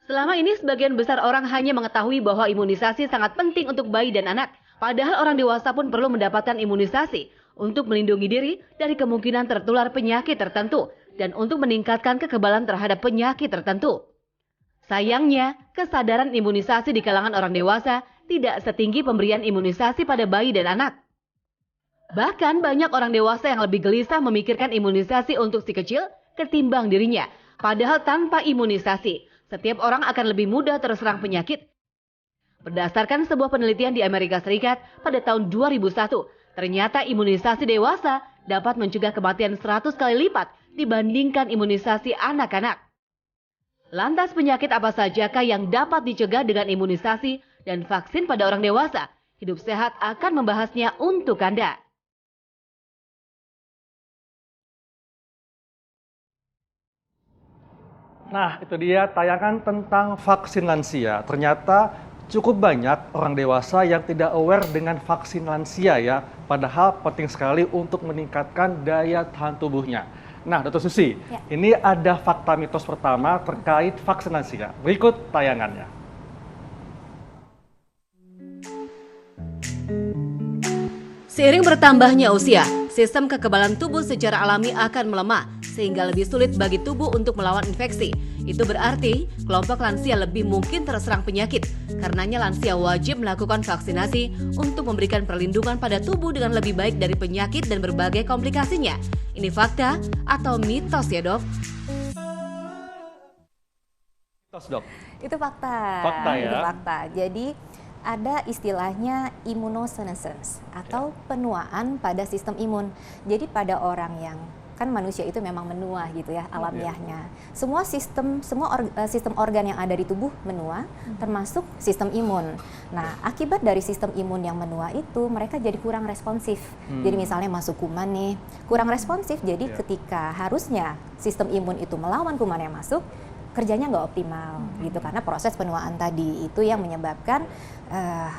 Selama ini sebagian besar orang hanya mengetahui bahwa imunisasi sangat penting untuk bayi dan anak. Padahal orang dewasa pun perlu mendapatkan imunisasi untuk melindungi diri dari kemungkinan tertular penyakit tertentu dan untuk meningkatkan kekebalan terhadap penyakit tertentu. Sayangnya, kesadaran imunisasi di kalangan orang dewasa tidak setinggi pemberian imunisasi pada bayi dan anak. Bahkan banyak orang dewasa yang lebih gelisah memikirkan imunisasi untuk si kecil ketimbang dirinya. Padahal tanpa imunisasi, setiap orang akan lebih mudah terserang penyakit. Berdasarkan sebuah penelitian di Amerika Serikat pada tahun 2001, ternyata imunisasi dewasa dapat mencegah kematian 100 kali lipat dibandingkan imunisasi anak-anak. Lantas penyakit apa sajakah yang dapat dicegah dengan imunisasi dan vaksin pada orang dewasa? Hidup Sehat akan membahasnya untuk Anda. Nah, itu dia tayangan tentang vaksin lansia. Ternyata cukup banyak orang dewasa yang tidak aware dengan vaksin lansia ya. Padahal penting sekali untuk meningkatkan daya tahan tubuhnya. Nah, Dr. Susi, ini ada fakta mitos pertama terkait vaksin lansia. Berikut tayangannya. Seiring bertambahnya usia, sistem kekebalan tubuh secara alami akan melemah, sehingga lebih sulit bagi tubuh untuk melawan infeksi. Itu berarti kelompok lansia lebih mungkin terserang penyakit. Karenanya lansia wajib melakukan vaksinasi untuk memberikan perlindungan pada tubuh dengan lebih baik dari penyakit dan berbagai komplikasinya. Ini fakta atau mitos ya, Dok? Mitos, Dok. Itu fakta. Fakta ya. Itu fakta. Jadi ada istilahnya immunosenescence atau penuaan pada sistem imun. Jadi pada orang yang kan manusia itu memang menua gitu ya alamiahnya. Semua sistem organ yang ada di tubuh menua, termasuk sistem imun. Nah, akibat dari sistem imun yang menua itu mereka jadi kurang responsif. Jadi misalnya masuk kuman nih, kurang responsif. Jadi ketika harusnya sistem imun itu melawan kuman yang masuk, kerjanya nggak optimal gitu karena proses penuaan tadi itu yang menyebabkan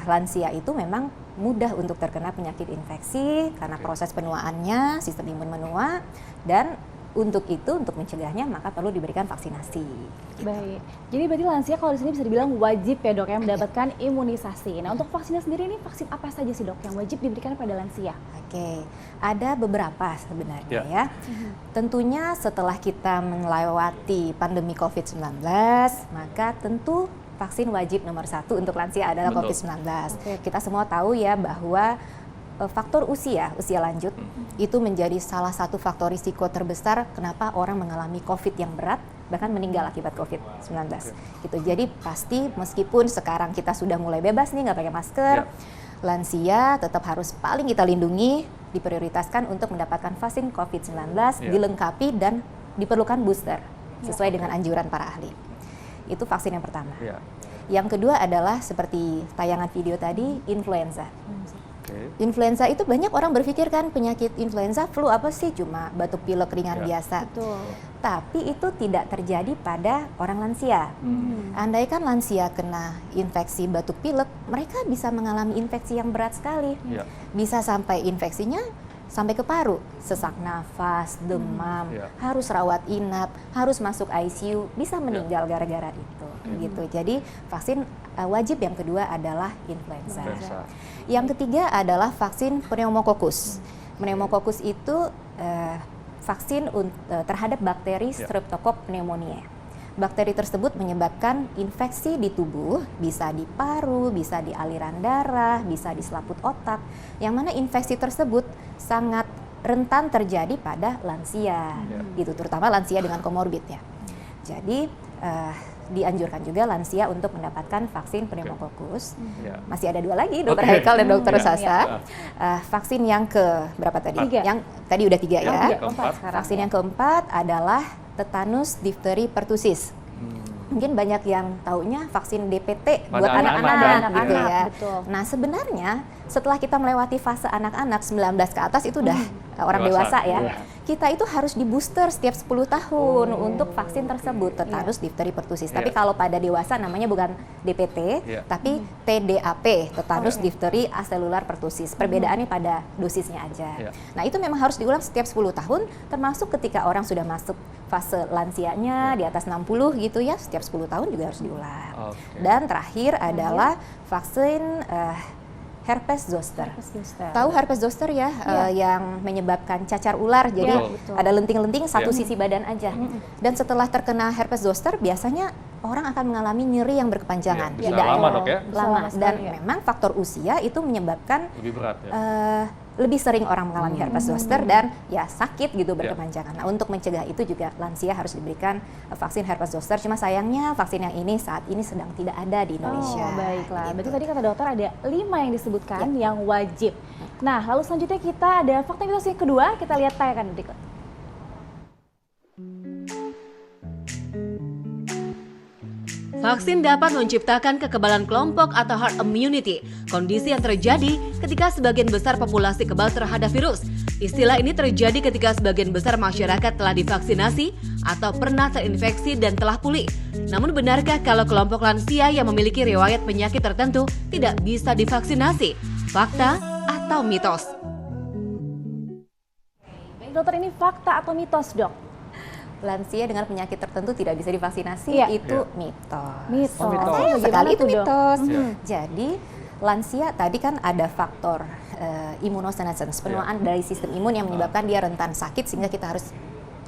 lansia itu memang mudah untuk terkena penyakit infeksi karena proses penuaannya sistem imun menua, dan untuk mencegahnya maka perlu diberikan vaksinasi. Gitu. Baik, jadi berarti lansia kalau di sini bisa dibilang wajib ya, Dok, ya mendapatkan imunisasi. Nah, untuk vaksinnya sendiri ini vaksin apa saja sih, Dok, yang wajib diberikan pada lansia? Oke, ada beberapa sebenarnya ya. Tentunya setelah kita melewati pandemi COVID-19, maka tentu vaksin wajib nomor 1 untuk lansia adalah COVID-19. Kita semua tahu ya bahwa faktor usia lanjut itu menjadi salah satu faktor risiko terbesar kenapa orang mengalami COVID yang berat bahkan meninggal akibat COVID-19. Gitu. Jadi pasti meskipun sekarang kita sudah mulai bebas nih nggak pakai masker, lansia tetap harus paling kita lindungi, diprioritaskan untuk mendapatkan vaksin COVID-19, dilengkapi dan diperlukan booster sesuai dengan anjuran para ahli. Itu vaksin yang pertama. Yang kedua adalah seperti tayangan video tadi, influenza. Influenza itu banyak orang berpikir kan penyakit influenza flu apa sih, cuma batuk pilek ringan biasa. Tapi itu tidak terjadi pada orang lansia. Andaikan lansia kena infeksi batuk pilek, mereka bisa mengalami infeksi yang berat sekali. Bisa sampai infeksinya sampai ke paru, sesak nafas, demam, harus rawat inap, harus masuk ICU, bisa meninggal gara-gara itu. Gitu. Jadi vaksin wajib yang kedua adalah influenza. Yang ketiga adalah vaksin pneumokokus. Pneumokokus itu vaksin terhadap bakteri Streptococcus pneumoniae. Bakteri tersebut menyebabkan infeksi di tubuh, bisa di paru, bisa di aliran darah, bisa di selaput otak, yang mana infeksi tersebut sangat rentan terjadi pada lansia, gitu, terutama lansia dengan komorbid ya. Jadi dianjurkan juga lansia untuk mendapatkan vaksin pneumokokus. Masih ada 2 lagi, Dr. Haikal dan Dr. Sasa. Vaksin yang ke berapa tadi? Yang tadi udah 3 ya. Vaksin yang keempat adalah tetanus, difteri, pertusis. Mungkin banyak yang taunya vaksin DPT buat anak-anak gitu ya. Nah, sebenarnya setelah kita melewati fase anak-anak 19 ke atas itu udah orang dewasa ya. kita itu harus di booster setiap 10 tahun untuk vaksin tersebut, tetanus, difteri, pertusis. Tapi kalau pada dewasa namanya bukan DPT, tapi TDAP, tetanus, difteri, aselular, pertusis. Perbedaannya pada dosisnya aja. Nah, itu memang harus diulang setiap 10 tahun, termasuk ketika orang sudah masuk fase lansianya di atas 60 gitu ya, setiap 10 tahun juga harus diulang. Dan terakhir adalah vaksin herpes zoster. Tahu herpes zoster ya, yang menyebabkan cacar ular. Jadi ada lenting-lenting satu sisi badan aja. Dan setelah terkena herpes zoster, biasanya orang akan mengalami nyeri yang berkepanjangan. Bisa lama dok ya? Lama. Dan memang faktor usia itu menyebabkan lebih berat ya? Lebih sering orang mengalami herpes zoster dan ya sakit gitu berkepanjangan. Nah, untuk mencegah itu juga lansia harus diberikan vaksin herpes zoster. Cuma sayangnya vaksin yang ini saat ini sedang tidak ada di Indonesia. Oh, baiklah. Gitu. Berarti tadi kata dokter ada 5 yang disebutkan yang wajib. Nah, lalu selanjutnya kita ada fakta mitos yang kedua, kita lihat tayangan berikut. Vaksin dapat menciptakan kekebalan kelompok atau herd immunity, kondisi yang terjadi ketika sebagian besar populasi kebal terhadap virus. Istilah ini terjadi ketika sebagian besar masyarakat telah divaksinasi atau pernah terinfeksi dan telah pulih. Namun benarkah kalau kelompok lansia yang memiliki riwayat penyakit tertentu tidak bisa divaksinasi? Fakta atau mitos? Baik dokter, ini fakta atau mitos dok? Lansia dengan penyakit tertentu tidak bisa divaksinasi itu mitos. Mitos. Sekali itu tuh, mitos. Jadi lansia tadi kan ada faktor immunosenescence, penuaan dari sistem imun yang menyebabkan dia rentan sakit sehingga kita harus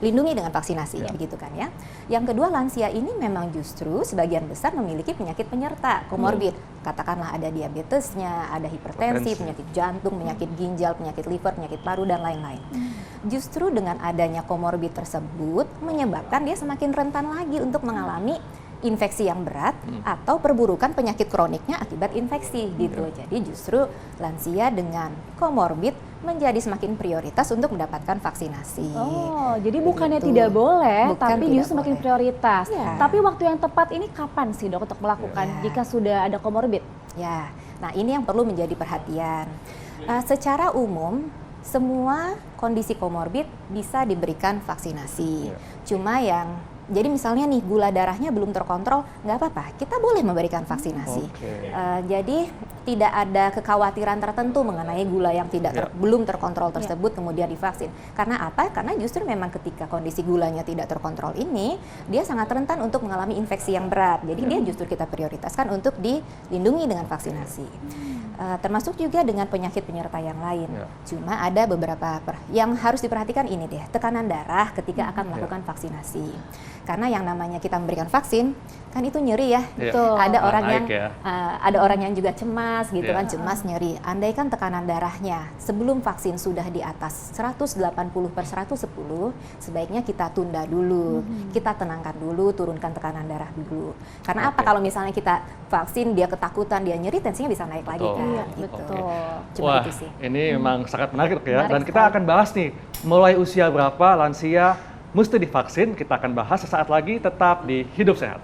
lindungi dengan vaksinasi, begitu kan ya. Yang kedua, lansia ini memang justru sebagian besar memiliki penyakit penyerta, komorbid. Katakanlah ada diabetesnya, ada hipertensi, penyakit jantung, penyakit ginjal, penyakit liver, penyakit paru, dan lain-lain. Justru dengan adanya komorbid tersebut menyebabkan dia semakin rentan lagi untuk mengalami infeksi yang berat atau perburukan penyakit kroniknya akibat infeksi gitu. Jadi justru lansia dengan komorbid menjadi semakin prioritas untuk mendapatkan vaksinasi. Oh, jadi bukannya tidak boleh, tapi tidak justru semakin boleh. prioritas. Ya. Tapi waktu yang tepat ini kapan sih dok untuk melakukan jika sudah ada komorbid? Ya, nah ini yang perlu menjadi perhatian. Secara umum, semua kondisi komorbid bisa diberikan vaksinasi. Cuma jadi misalnya nih gula darahnya belum terkontrol, nggak apa-apa, kita boleh memberikan vaksinasi. Jadi tidak ada kekhawatiran tertentu mengenai gula yang belum terkontrol tersebut kemudian divaksin. Karena apa? Karena justru memang ketika kondisi gulanya tidak terkontrol ini, dia sangat rentan untuk mengalami infeksi yang berat. Jadi dia justru kita prioritaskan untuk dilindungi dengan vaksinasi. Termasuk juga dengan penyakit penyerta yang lain. Cuma ada beberapa yang harus diperhatikan ini deh, tekanan darah ketika akan melakukan vaksinasi. Karena yang namanya kita memberikan vaksin kan itu nyeri ya. Ada orang yang juga cemas gitu kan, cemas nyeri. Andaikan tekanan darahnya sebelum vaksin sudah di atas 180/110, sebaiknya kita tunda dulu. Kita tenangkan dulu, turunkan tekanan darah dulu. Karena apa, kalau misalnya kita vaksin dia ketakutan, dia nyeri, tensinya bisa naik lagi kan. Gitu. Wah, itu sih. ini memang sangat menarik ya. Dan kita akan bahas nih, mulai usia berapa lansia mesti divaksin. Kita akan bahas sesaat lagi, tetap di Hidup Sehat.